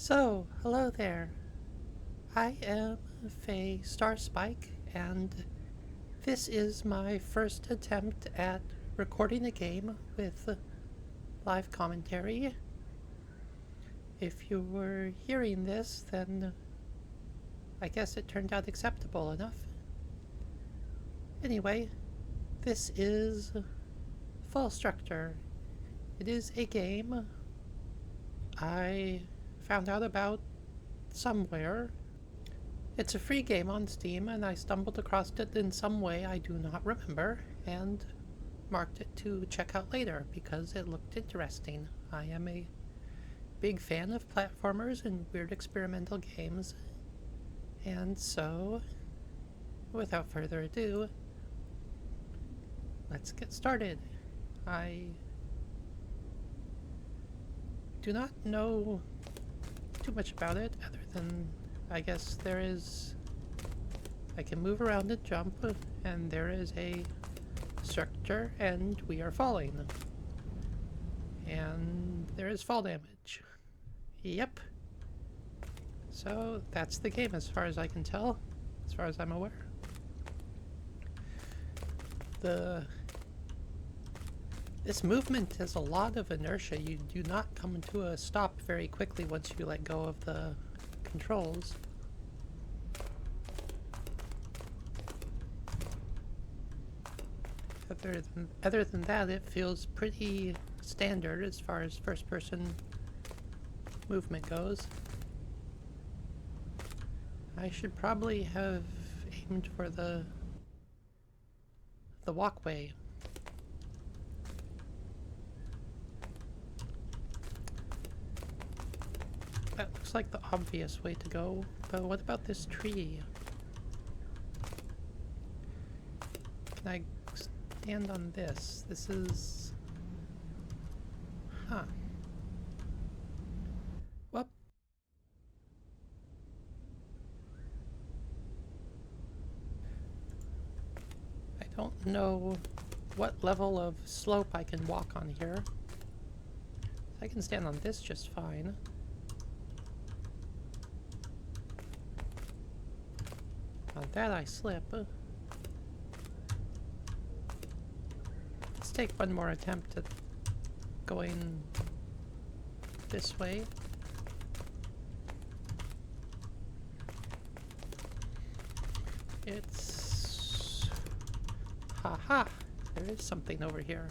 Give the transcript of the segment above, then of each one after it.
So, hello there. I am Faye Starspike, and this is my first attempt at recording a game with live commentary. If you were hearing this, then I guess it turned out acceptable enough. Anyway, this is FALLSTRUKTUR. It is a game I found out about somewhere. It's a free game on Steam, and I stumbled across it in some way I do not remember, and marked it to check out later because it looked interesting. I am a big fan of platformers and weird experimental games, and so, without further ado, let's get started. I do not know too much about it, other than I guess I can move around and jump, and there is a structure, and we are falling. And there is fall damage. Yep. So that's the game as far as I can tell, as far as I'm aware. This movement has a lot of inertia. You do not come to a stop very quickly once you let go of the controls. Other than that, it feels pretty standard as far as first-person movement goes. I should probably have aimed for the walkway. That looks like the obvious way to go, but what about this tree? Can I stand on this? This is... Huh. Well... I don't know what level of slope I can walk on here. I can stand on this just fine. On that I slip. Let's take one more attempt at going this way. It's... Haha! There is something over here.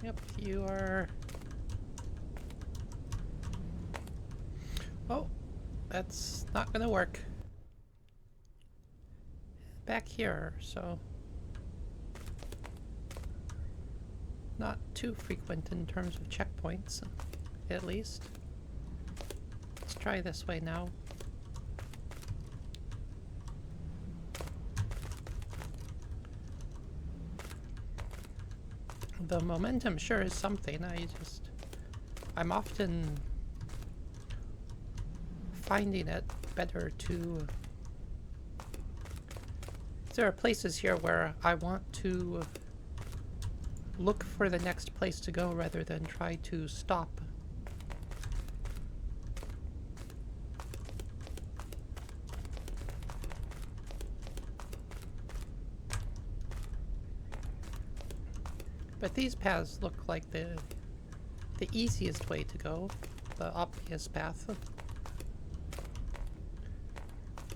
Yep, you are... Oh, that's not gonna work. Back here, so... Not too frequent in terms of checkpoints, at least. Let's try this way now. The momentum sure is something. I'm often finding it better to... There are places here where I want to look for the next place to go rather than try to stop. But these paths look like the easiest way to go, the obvious path.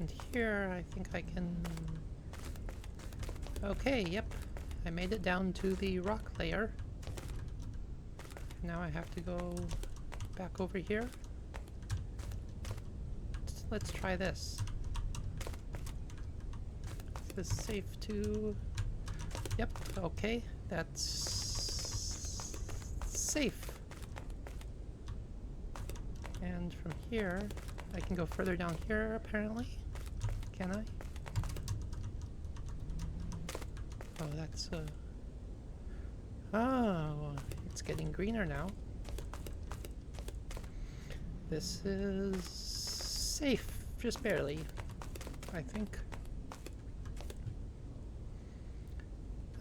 And here I think I can... Okay, yep. I made it down to the rock layer. Now I have to go back over here. Let's try this. Is this safe to... Yep, okay. That's safe. And from here, I can go further down here, apparently. Can I? Oh, that's Oh, it's getting greener now. This is safe, just barely, I think.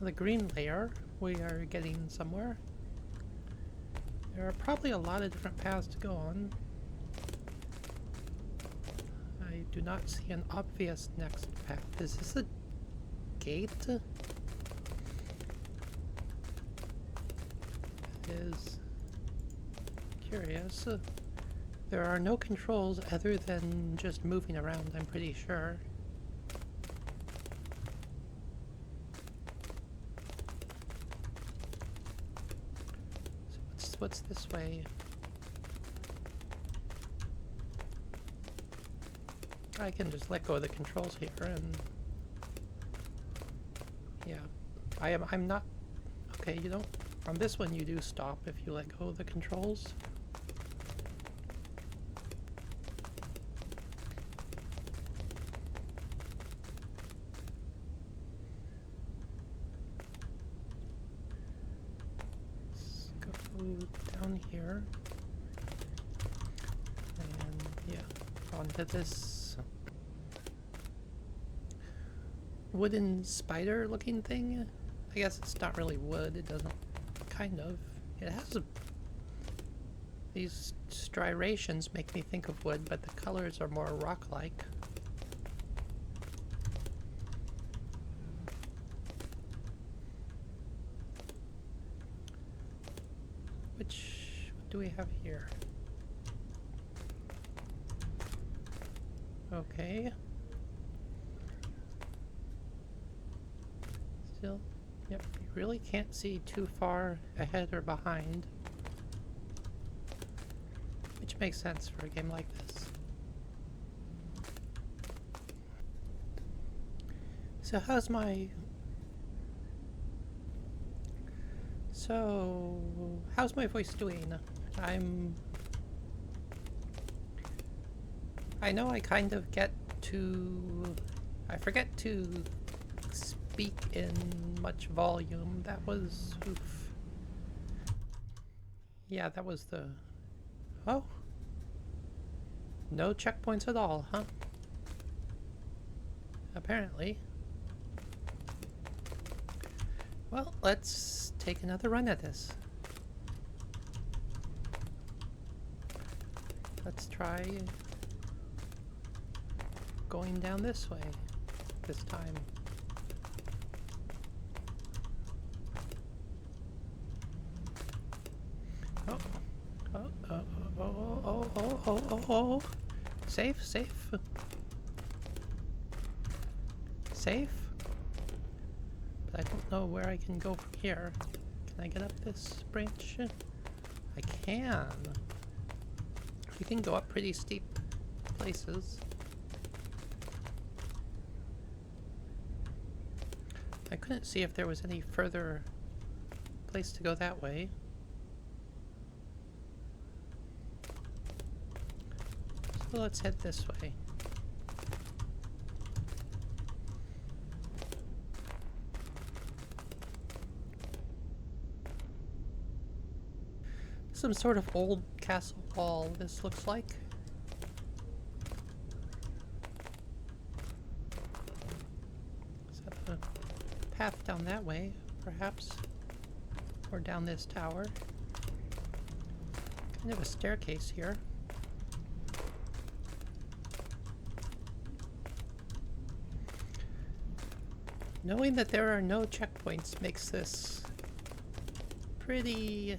the green layer, we are getting somewhere. There are probably a lot of different paths to go on. I do not see an obvious next path. Is this a gate? It is curious. There are no controls other than just moving around, I'm pretty sure. So what's this way? I can just let go of the controls here and yeah. I'm not okay, you don't on this one you do stop if you let go of the controls. Down here and yeah, onto this wooden spider looking thing. I guess it's not really wood, it doesn't, kind of, it has these striations make me think of wood, but the colors are more rock-like. What do we have here? Okay. Still, yep, you really can't see too far ahead or behind. Which makes sense for a game like this. So how's my voice doing? I know I kind of I forget to speak in much volume. That was, oof. Yeah, that was the, oh. No checkpoints at all, huh? Apparently. Well, let's take another run at this. Let's try going down this way this time. Oh, oh, oh, oh, oh, oh, oh, oh, oh. Safe, safe. Safe? But I don't know where I can go from here. Can I get up this branch? I can. You can go up pretty steep places. I couldn't see if there was any further place to go that way. So let's head this way. Some sort of old castle wall, this looks like. Is that a path down that way, perhaps? Or down this tower? Kind of a staircase here. Knowing that there are no checkpoints makes this pretty...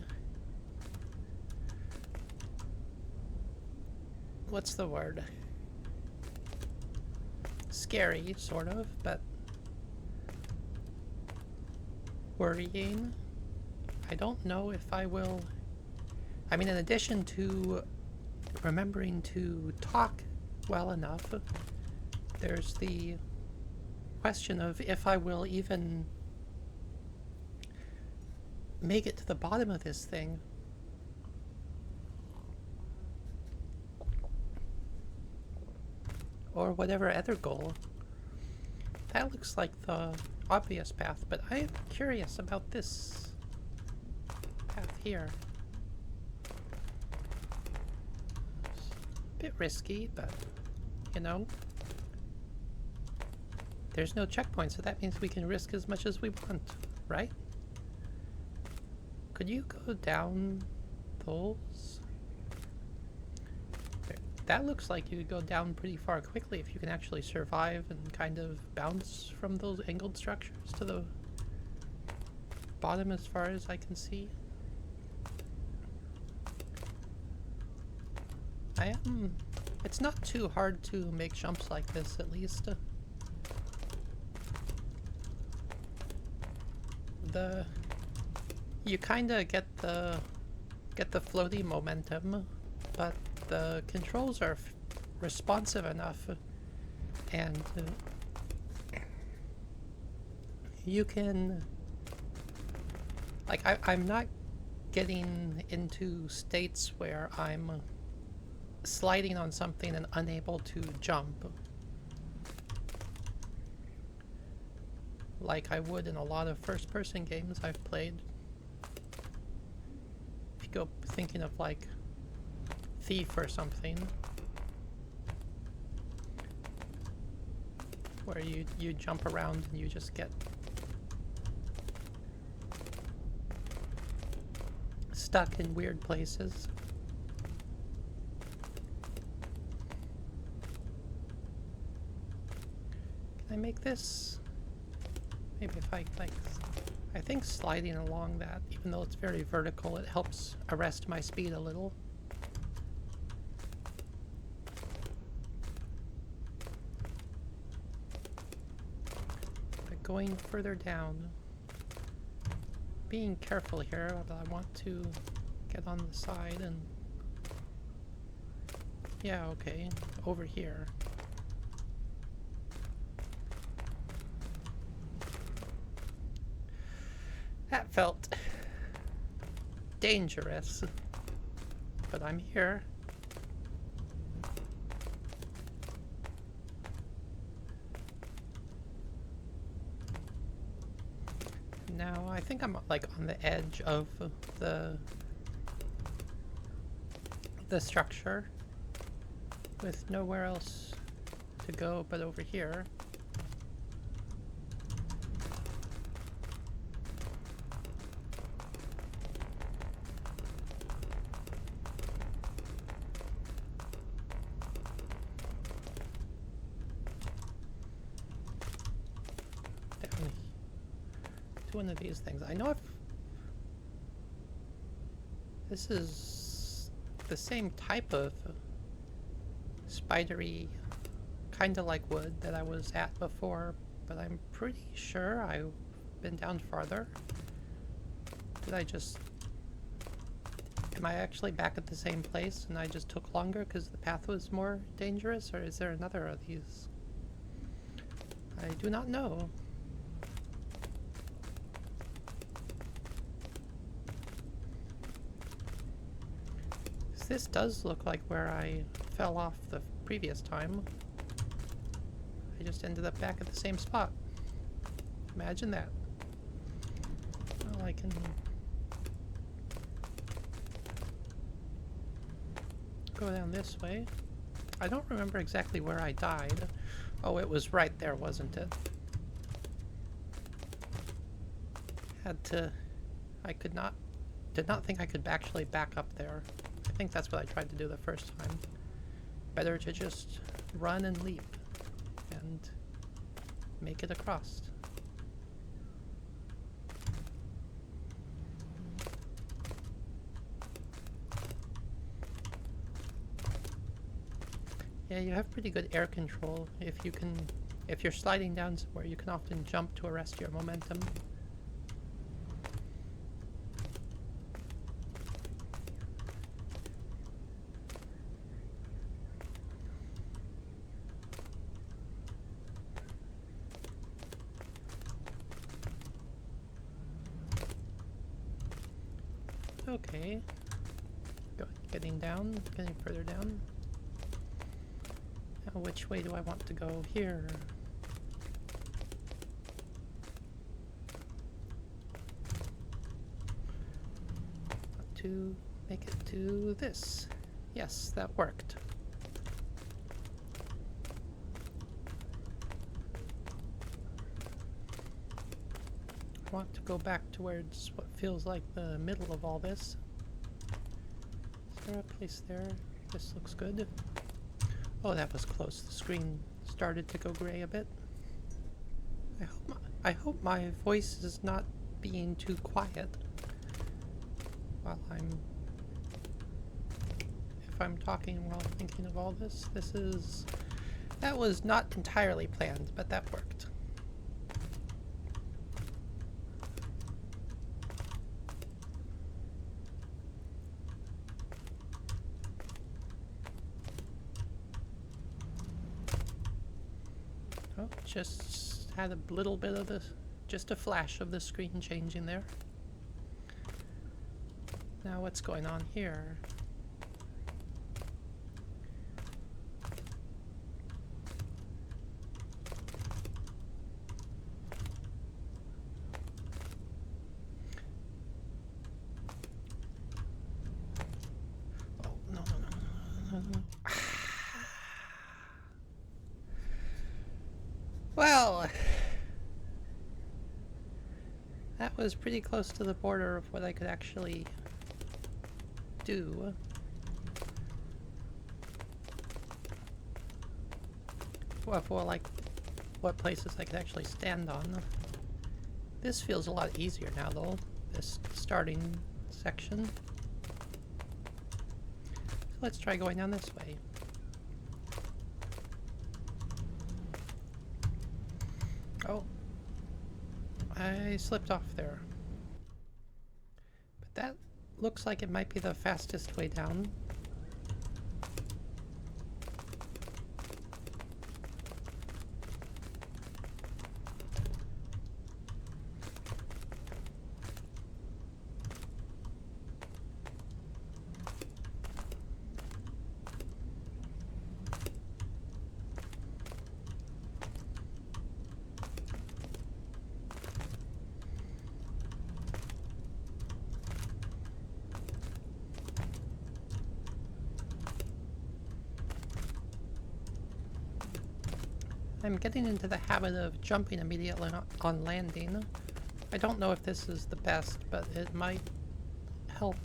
what's the word? Scary, sort of, but worrying. I don't know if I will... I mean, in addition to remembering to talk well enough, there's the question of if I will even make it to the bottom of this thing. Or whatever other goal. That looks like the obvious path, but I am curious about this path here. It's a bit risky, but you know. There's no checkpoint, so that means we can risk as much as we want. right? Could you go down those? That looks like you could go down pretty far quickly if you can actually survive and kind of bounce from those angled structures to the bottom as far as I can see. It's not too hard to make jumps like this, at least. You kinda get the floaty momentum, but the controls are responsive enough, and you can, like, I'm not getting into states where I'm sliding on something and unable to jump like I would in a lot of first-person games I've played. If you go thinking of like Thief or something, where you jump around and you just get stuck in weird places. Can I make this? Maybe if I like, I think sliding along that, even though it's very vertical, it helps arrest my speed a little. But going further down, being careful here, but I want to get on the side and, yeah, okay, over here. That felt dangerous, but I'm here. Now I think I'm like on the edge of the structure with nowhere else to go but over here. One of these things. I know if this is the same type of spidery, kind of like wood that I was at before, but I'm pretty sure I've been down farther. Did I just... Am I actually back at the same place and I just took longer because the path was more dangerous, or is there another of these? I do not know. This does look like where I fell off the previous time. I just ended up back at the same spot. Imagine that. Well, I can go down this way. I don't remember exactly where I died. Oh, it was right there, wasn't it? Did not think I could actually back up there. I think that's what I tried to do the first time. Better to just run and leap and make it across. Yeah, you have pretty good air control. If you're sliding down somewhere, you can often jump to arrest your momentum. Okay, getting down, getting further down. Now which way do I want to go here? To make it to this. Yes, that worked. want to go back towards what feels like the middle of all this. Is there a place there? This looks good. Oh, that was close. The screen started to go gray a bit. I hope my voice is not being too quiet while if I'm talking while thinking of all this. That was not entirely planned, but that worked. Oh, just had a little bit of just a flash of the screen changing there. Now what's going on here? Oh, no. Well, that was pretty close to the border of what I could actually do. Well, for like what places I could actually stand on. This feels a lot easier now though, this starting section. So let's try going down this way. Oh, I slipped off there. But that looks like it might be the fastest way down. I'm getting into the habit of jumping immediately on landing. I don't know if this is the best, but it might help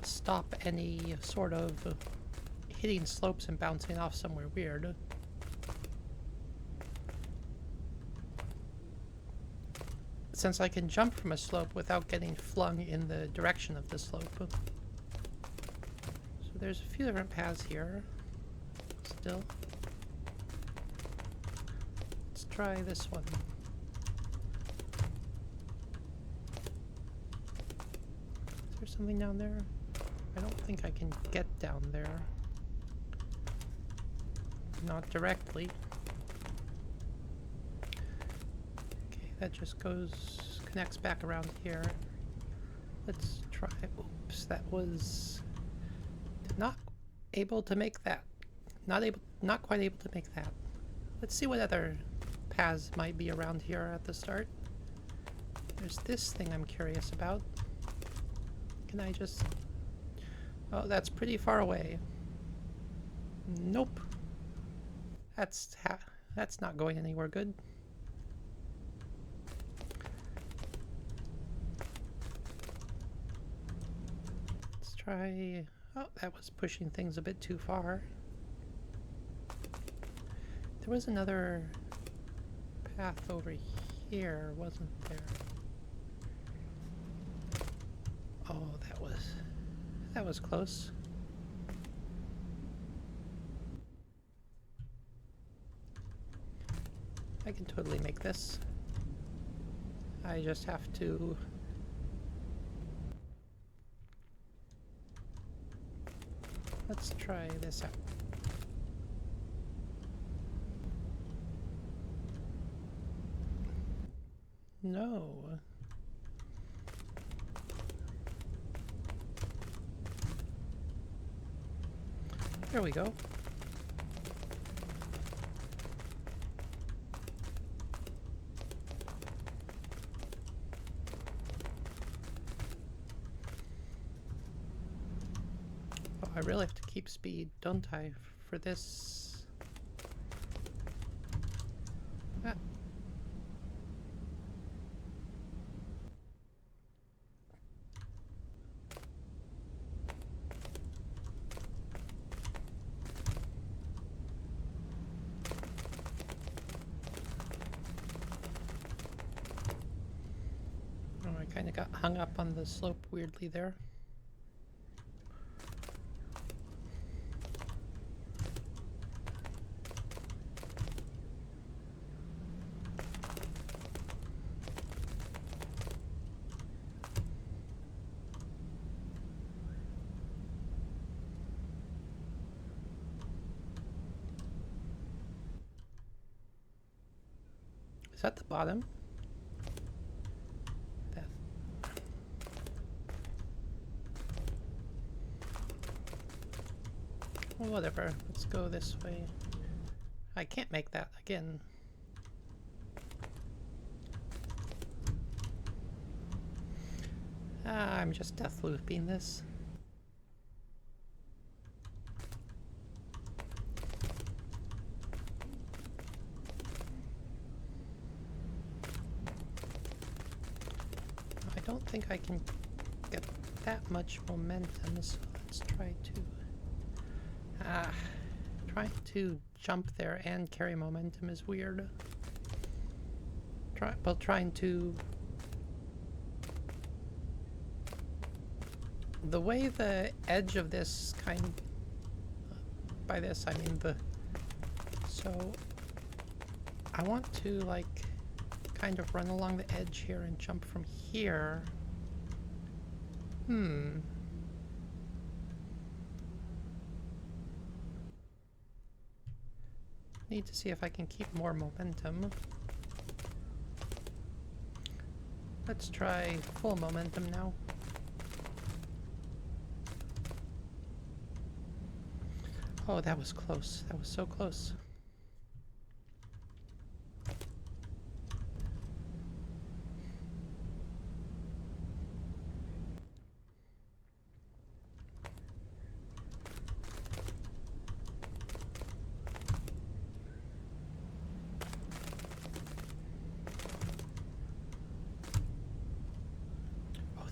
stop any sort of hitting slopes and bouncing off somewhere weird. Since I can jump from a slope without getting flung in the direction of the slope. So there's a few different paths here. Still. Let's try this one. Is there something down there? I don't think I can get down there. Not directly. Okay, that just connects back around here. Let's try. Oops, that was not able to make that. Not quite able to make that. Let's see what other paths might be around here at the start. There's this thing I'm curious about. Can I just... Oh, that's pretty far away. Nope. That's not going anywhere good. Let's try... Oh, that was pushing things a bit too far. There was another path over here, wasn't there? Oh, that was close. I can totally make this. I just have to... Let's try this out. No. There we go. Oh, I really have to keep speed, don't I, for this? Ah. Kind of got hung up on the slope weirdly there. Is that the bottom? Well, whatever. Let's go this way. I can't make that again. I'm just death looping this. I don't think I can get that much momentum, so let's try to... trying to jump there and carry momentum is weird. Trying to... The way the edge of this kind of... By this, I mean the... So... I want to, like, kind of run along the edge here and jump from here. Need to see if I can keep more momentum. Let's try full momentum now. Oh, that was close. That was so close.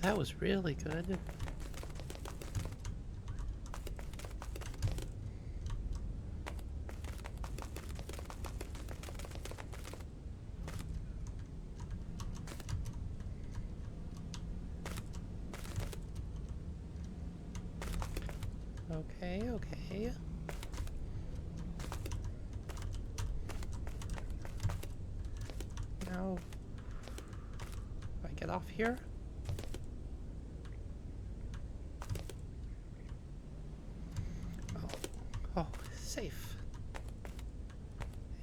That was really good. Okay. Now, do I get off here? Oh, safe.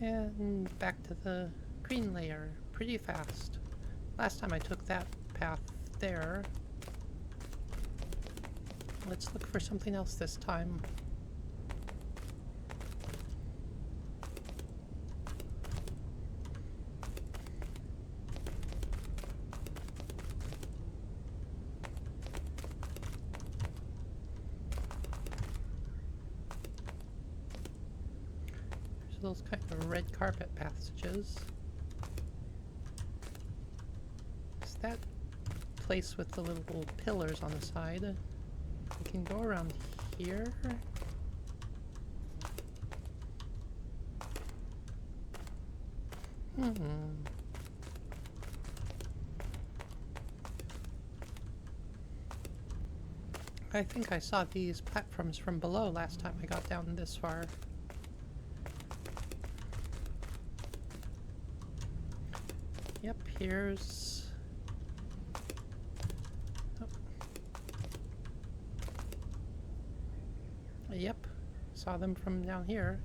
And back to the green layer pretty fast. Last time I took that path there. Let's look for something else this time. Those kind of red carpet passages. Is that place with the little pillars on the side? We can go around here. I think I saw these platforms from below last time I got down this far. Yep, here's... Oh. Yep, saw them from down here.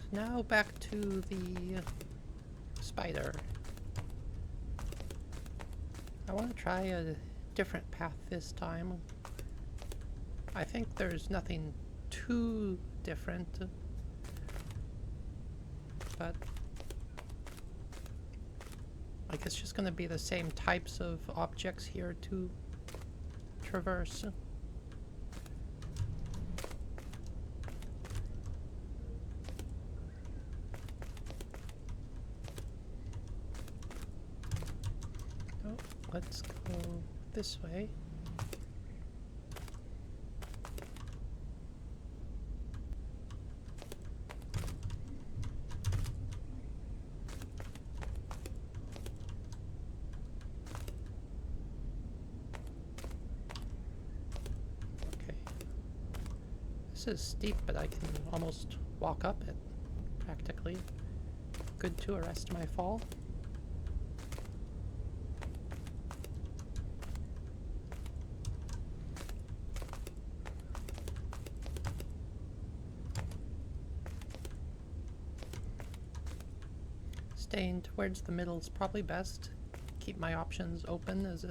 So now back to the spider. I want to try a different path this time. I think there's nothing too different. But like it's just going to be the same types of objects here to traverse. Oh, let's go this way. This is steep, but I can almost walk up it, practically. Good to arrest my fall. Staying towards the middle is probably best. Keep my options open as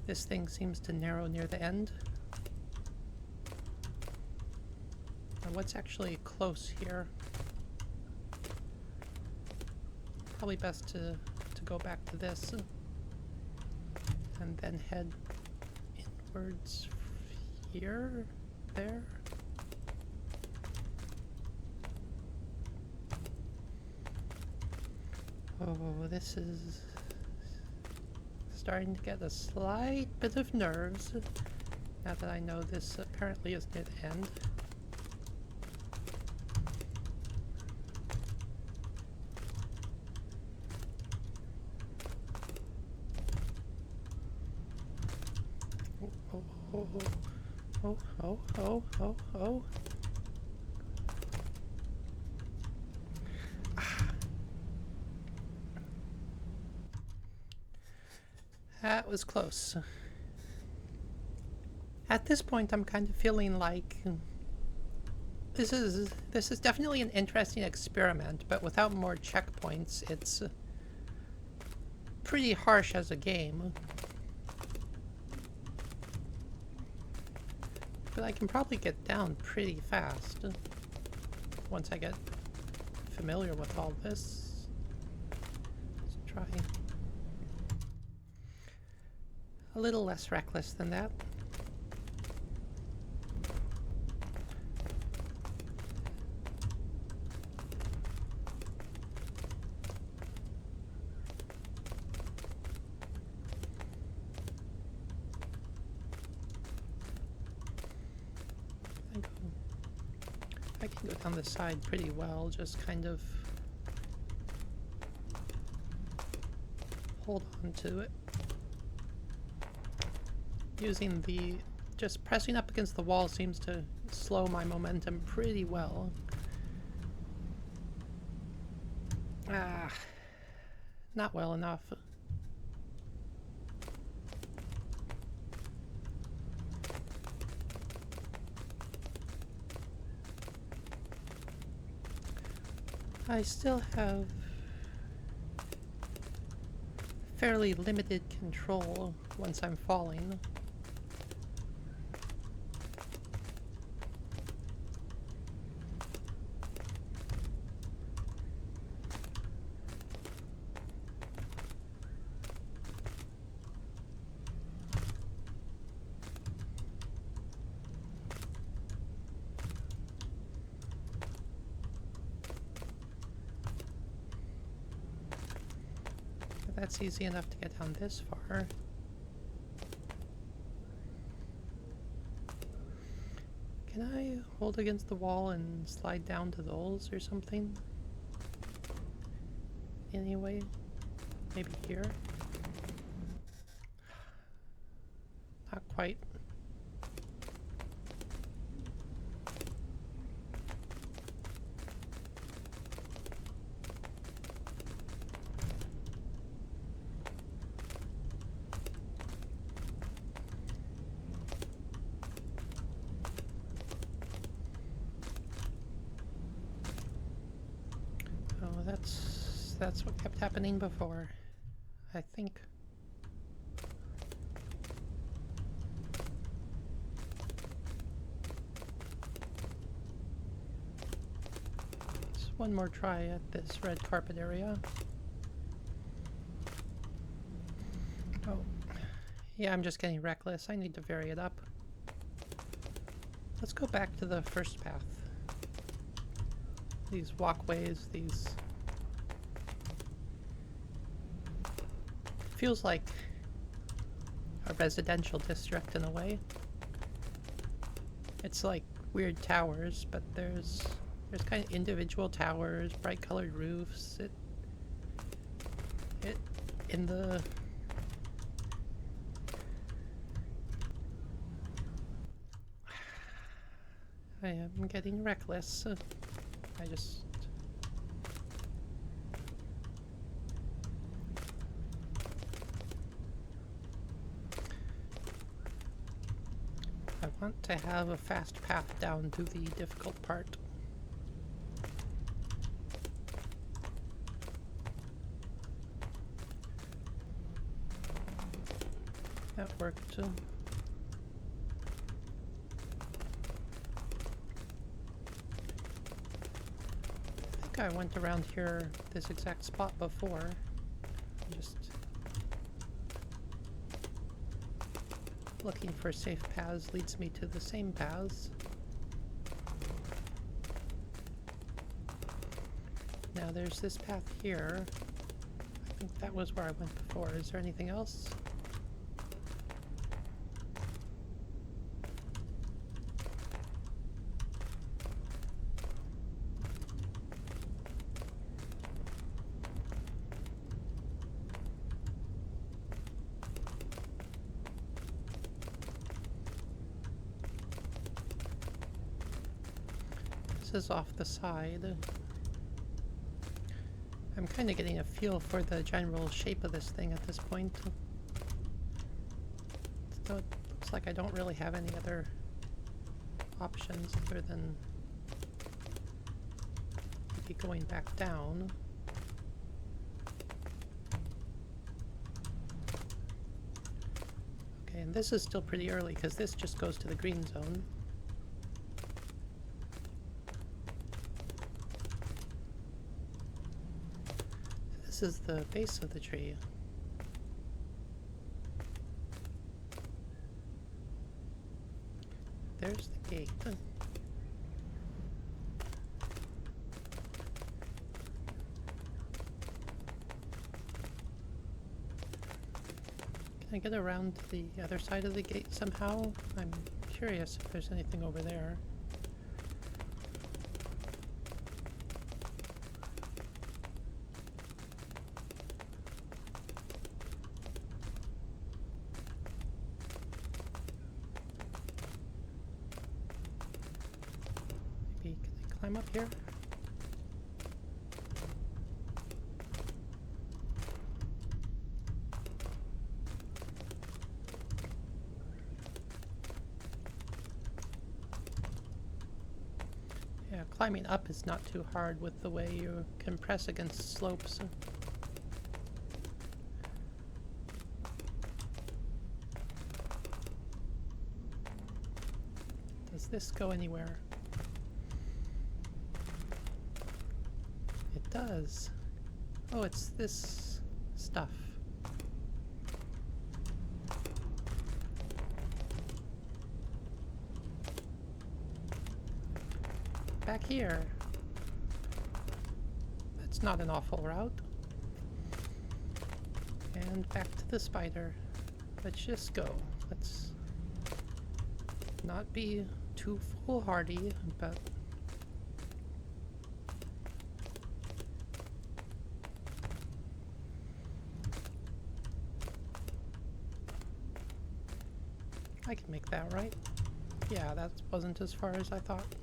this thing seems to narrow near the end. Now what's actually close here? Probably best to go back to this and then head inwards here, there. Oh, this is starting to get a slight bit of nerves now that I know this apparently is near the end. Oh. That was close. At this point, I'm kind of feeling like this is definitely an interesting experiment, but without more checkpoints, it's pretty harsh as a game. But I can probably get down pretty fast once I get familiar with all this. Let's try a little less reckless than that. I can go down the side pretty well, just kind of hold on to it. Using just pressing up against the wall seems to slow my momentum pretty well. Not well enough. I still have fairly limited control once I'm falling. That's easy enough to get down this far. Can I hold against the wall and slide down to those or something? Anyway, maybe here? Not quite. That's what kept happening before, I think. Just one more try at this red carpet area. Oh, yeah, I'm just getting reckless. I need to vary it up. Let's go back to the first path. These walkways, these... Feels like a residential district in a way. It's like weird towers, but there's kind of individual towers, bright colored roofs. In the I am getting reckless. I just... I want to have a fast path down to the difficult part. That worked. I think I went around here, this exact spot before. Just looking for safe paths leads me to the same paths. Now there's this path here. I think that was where I went before. Is there anything else? This is off the side. I'm kind of getting a feel for the general shape of this thing at this point. So it looks like I don't really have any other options other than maybe going back down. Okay, and this is still pretty early because this just goes to the green zone. This is the base of the tree. There's the gate. Can I get around to the other side of the gate somehow? I'm curious if there's anything over there. Climb up here. Yeah, climbing up is not too hard with the way you can press against slopes. Does this go anywhere? It does. Oh, it's this stuff. Back here. That's not an awful route. And back to the spider. Let's just go. Let's not be too foolhardy, but I can make that right. Yeah, that wasn't as far as I thought.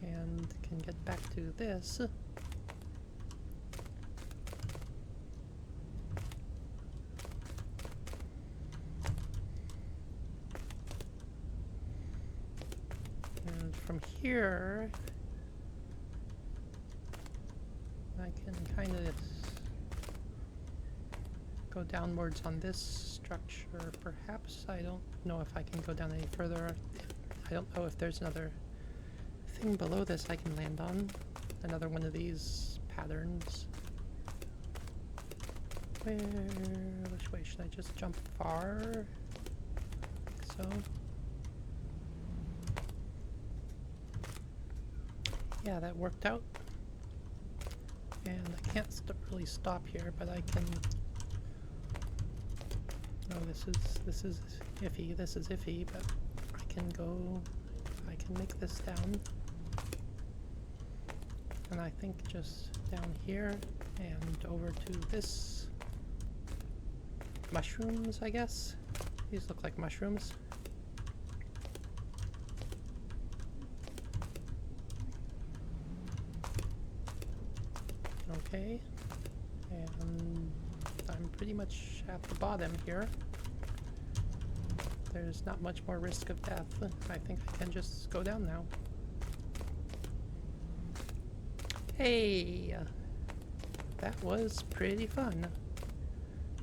And can get back to this. And from here, I can kind of go downwards on this structure, perhaps. I don't know if I can go down any further. I don't know if there's another thing below this I can land on. Another one of these patterns. Which way should I just jump far? So. Yeah, that worked out. And I can't really stop here, but I can. Oh, this is iffy. This is iffy, but I can go. I can make this down. And I think just down here and over to this. Mushrooms, I guess. These look like mushrooms. Okay. And I'm pretty much at the bottom here. There's not much more risk of death. I think I can just go down now. Hey! That was pretty fun.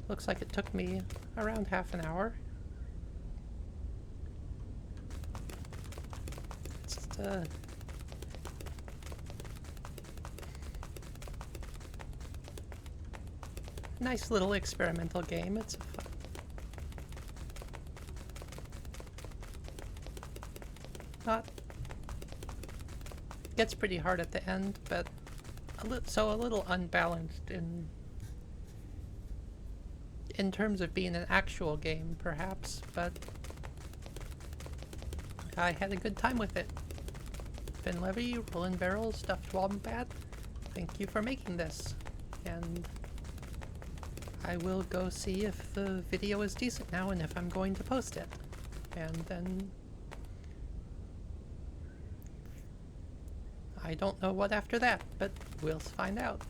Looks like it took me around half an hour. It's a nice little experimental game. It's fun. Gets pretty hard at the end, but a little unbalanced in terms of being an actual game, perhaps. But I had a good time with it. Finn Levy, Rollin' Barrel, Stuffed Wombat, thank you for making this, and I will go see if the video is decent now and if I'm going to post it, and then I don't know what after that, but we'll find out.